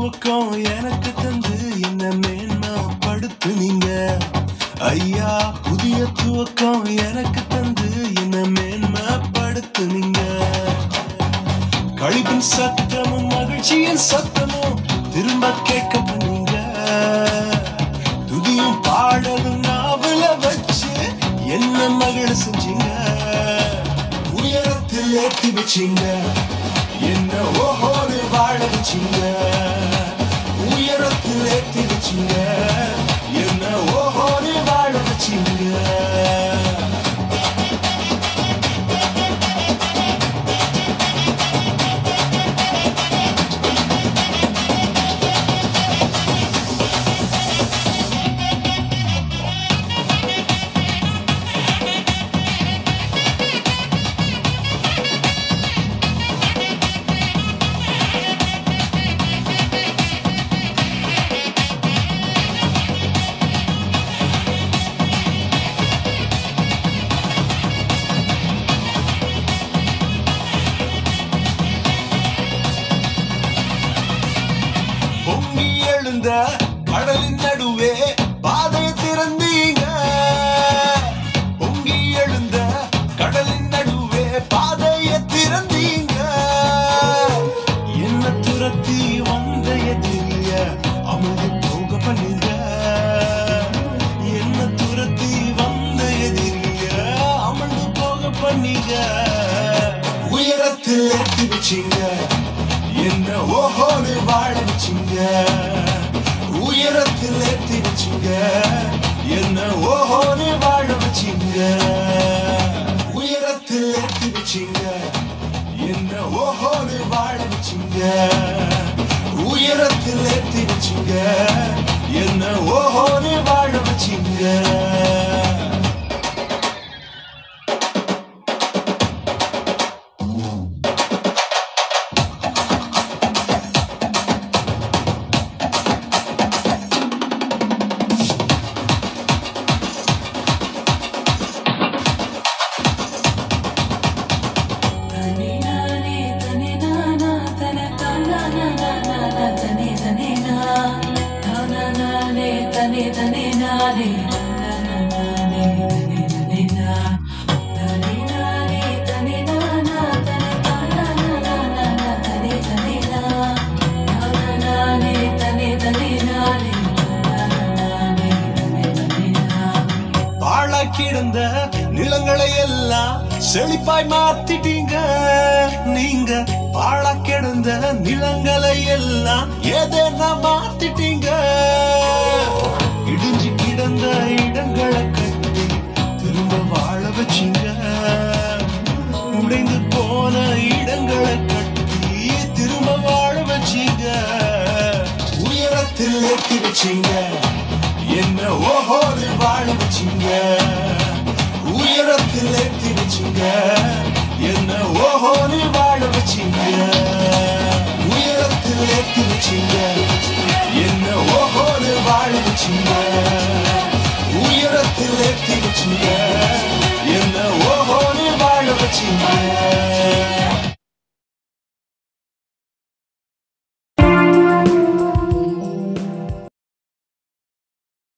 துவக்கம் எனக்கு தந்து என்ன மேன்மைப்படுத்துனீங்க ஐயா. புதிய துவக்கம் எனக்கு தந்து என்ன மேன்மைப்படுத்துனீங்க. கழிப்பின் சத்தமும் மகிழ்ச்சியின் சத்தமும் திரும்ப கேட்க பண்ணீங்க. துதியும் பாடலும் நாவல வச்சு என்ன மகிழ செஞ்சீங்க. உயரத்தில் ஏற்றி வச்சீங்க, என்ன ஓஹோடு வாழ வச்சீங்க. உயரத்தில் ஏற்றி வச்சீங்க, என்ன ஓஹோடு வாழ வச்சீங்க. பொங்கி எழுந்த கடலின் நடுவே பாதையை திறந்தீங்க. பொங்கி எழுந்த கடலின் நடுவே பாதையை திறந்தீங்க. என்ன துரத்தி வந்த எதிரிய அமுது போக பண்ணீங்க. என்ன துரத்தி வந்த எதிரிய அமுது போக பண்ணீங்க. உயரத்தில் ஏற்றி வச்சீங்க, என்ன ஓஹோடு வாழ வச்சீங்க. உயரத்தில் ஏற்றி வச்சீங்க, என்ன ஓஹோடு வாழ வச்சீங்க. உயரத்தில் ஏற்றி வச்சீங்க, என்ன ஓஹோடு வாழ வச்சீங்க. உயரத்தில் ஏற்றி வச்சீங்க, என்ன ஓஹோடு வாழ வச்சீங்க. கிடந்த நிலங்களை எல்லாம் செழிப்பாய் மாத்திட்டீங்க. நீங்க பாழா கிடந்த நிலங்களை எல்லாம் ஏதேனா மாத்திட்டீங்க. இடிஞ்சு கிடந்த இடங்களை கட்டி திரும்ப வாழ வச்சீங்க. உடைந்து போன இடங்களை கட்டி திரும்ப வாழ வச்சீங்க. உயரத்தில் ஏற்றி வச்சீங்க, என்ன ஓஹோடு வாழ வச்சீங்க. உயரத்தில் ஏற்றி வச்சீங்க, என்ன ஓஹோடு வாழ வச்சீங்க. உயரத்தில் ஏற்றி வச்சீங்க, என்ன ஓஹோடு வாழ வச்சீங்க. உயரத்தில் ஏற்றி வச்சீங்க, என்ன ஓஹோடு வாழ வச்சீங்க.